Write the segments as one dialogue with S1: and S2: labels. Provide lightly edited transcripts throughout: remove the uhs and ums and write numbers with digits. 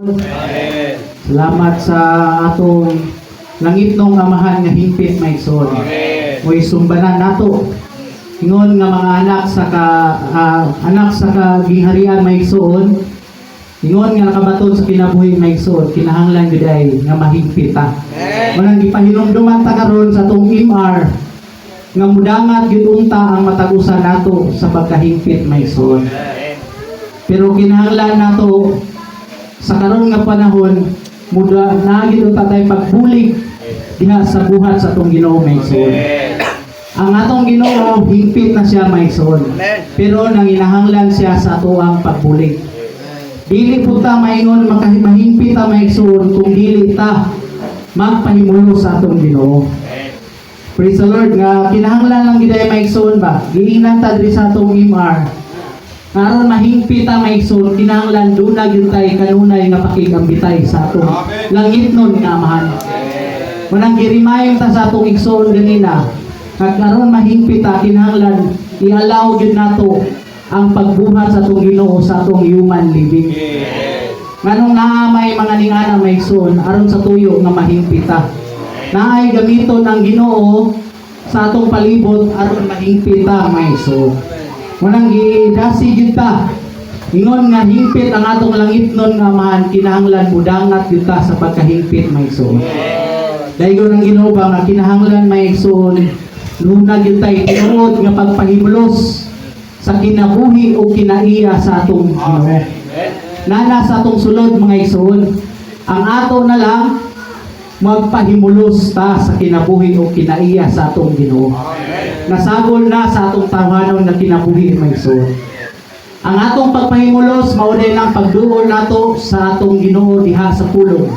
S1: Amen.
S2: Salamat sa atong langit nung amahan nga hingpit maigsoon.
S1: Amen.
S2: Mo'y sumbanan nato. Ingon nga mga anak sa kagingharian maigsoon. Ingon nga nakabaton sa kinabuhi maigsoon, kinahanglan gid ay nga mahigpit ta. Manang gipahinumduman ta karon sa atong MR nga mudangat gyud unta ang matag-usa nato sa pagkahigpit maigsoon. Pero kinahanglan nato sa karon nga panahon muda na gyud unta tay pagbulig diha sa buhat sa atong Ginoo maigsoon. Ang atong Ginoo higpit na siya maigsoon. Pero nanginahanglan siya sa ato ang pagbulig. Dili po ta maingon mahingpit ta maigsoon kung dili ta magpahimulo sa atong Ginoo. Praise the Lord nga kinahanglan lang gid ay maigsoon ba. Giingnan ta diri sa atong MR. Karon mahingpit ta maigsoon kinahanglan duna gyud tay kanunay nga pakigambitay sa atong langitnon nga amahan. Manang girimayon ta sa atong igsoon ganina. Kag karon mahingpit ta kinahanglan i-allow gyud nato ang pagbuhat sa atong Ginoo sa atong human living. Nganong naamay mga ningana maigsoon aron sa tuyo nga mahingpit ta. Naay gamiton ang Ginoo sa atong palibot aron mahingpit ta maigsoon. Munang gidasi gyud ta. Ingon nga hingpit ang atong langitnon nga amahan kinahanglan mudangat gyud ta sa pagkahingpit maigsoon. Daygon ang Ginoo ba nga kinahanglan maigsoon luna gyud tay tinuod nga pagpahimulos sa kinabuhi o kinaiya sa atong Ginoo. Nana sa atong sulod mga igsoon, ang ato na lang magpahimulos ta sa kinabuhi o kinaiya sa atong Ginoo. Nasagol na sa atong tawhanon nga kinabuhi mga igsoon. Ang atong pagpahimulos mao din ang pagduol nato sa atong Ginoo diha sa pulong.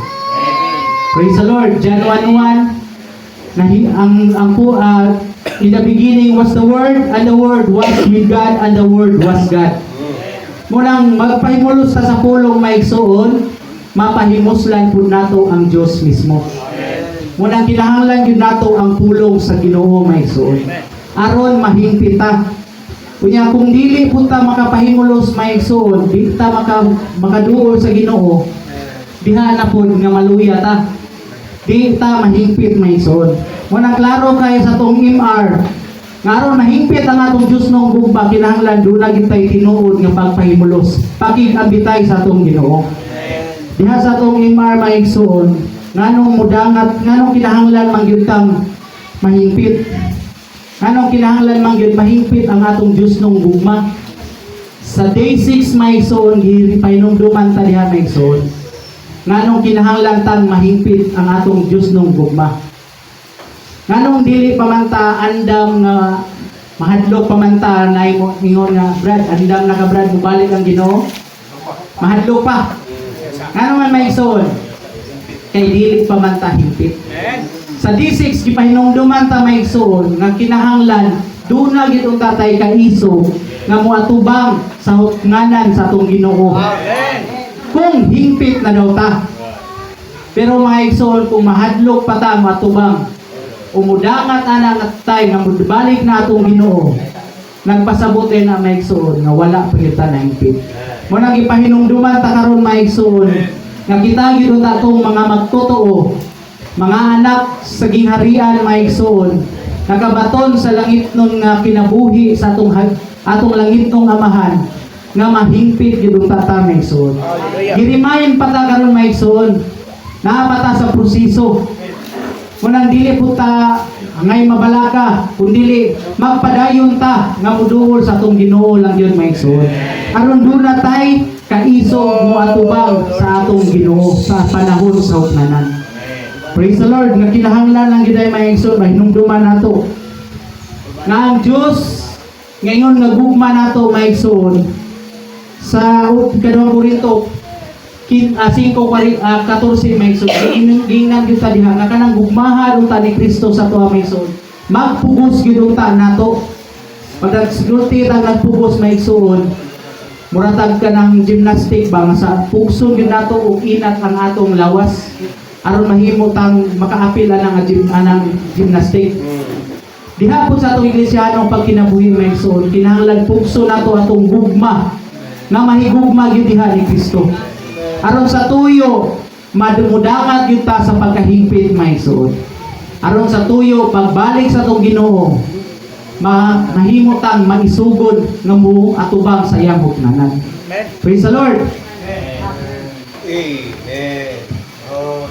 S2: Praise the Lord. John 1:1 in the beginning was the Word, and the Word was with God, and the Word was God. Munang magpahimulos ta sa pulong maigsoon, mapahimuslan pud nato ang Dios mismo. Munang kinahanglan gyud nato ang pulong sa Ginoo maigsoon. Aron mahingpit ta. Kunya kung dili pud ta makapahimulos maigsoon, di ta makaduol sa Ginoo, diha na pud nga maluya ta. Di ta mahingpit maigsoon. Munang klaro kay sa atong MR, ngaron mahingpit ang atong Dios nung gugma kinahanglan duna gyud tay tinuod nga pagpahimulos, pakigambitay sa atong Ginoo. Diha sa atong MR maigsoon, nganong mudangat, nganong kinahanglan man gyud kang mahingpit. Nganong kinahanglan man gyud mahingpit ang atong Dios nung gugma. Sa day 6 maigsoon gipahinumduman ta diha maigsoon. Nganong kinahanglan tan mahingpit ang atong Dios nung gugma. Nganong dili pa man ta andam nga mahadlok pa man ta na ingon nga Brad, andam na ka Brad mubalik ang Ginoo. Mahadlok pa. Nganong man maigsoon? Kay dili pa man ta hingpit. Sa D6 gipahinumduman ta maigsoon nga kinahanglan duna gid unta tay kaiso nga moatubang sa hutnganan sa atong Ginoo. Kung hingpit na daw ta. Pero mga igsoon kung mahadlok pa ta matubang umudangat ana nga tay nga mudbalik na atong Ginoo, nagpasabot na maigsoon nga wala pa kita nahingpit. Mo nang ipahinumduman ta karon maigsoon nga kita gyud ta atong mga magtotoo, mga anak sa gingharian maigsoon, nakabaton sa langitnon nga kinabuhi sa atong langitnong amahan nga mahingpit gyud ta ta maigsoon. Girimayon pa ta karon maigsoon, naa pa ta sa proseso. Munang dili po ta ngay mabalaka, kundi magpadayon ta nga muduol sa atong Ginoo lang yun maigsoon. Aron duna tay kaiso mo atubang sa atong Ginoo sa panahon sa hutnanan. Praise the Lord. Nga kinahanglan lang gid ay maigsoon mahinumduman nato nga ang Dios ngayon nga gugma nato maigsoon sa 2 Korinto 5:14 maigsoon. Giingnan gyud ta diha nga kanang gugmahan unta ni Kristo sa tuwa maigsoon. Magpugos gyud unta nato. Pag sigurti ta nagpugos maigsoon, muratag ka ng gymnastic ba nga sa pugson gyud nato ug inat ang atong lawas aron mahimo tang makaapil anang gymnastic. Diha po sa atong iglesyano pag kinabuhi maigsoon, kinahanglan pugso nato atong gugma nga mahigugma gyud diha ni Kristo. Aron sa tuyo, madumudangat gyud ta sa pagkahigpit maigsoon. Aron sa tuyo pagbalik sa tong Ginoo, mahimutang maisugod nga buong atubang sa iyang huknanan. Praise the Lord.
S1: Amen. Oh,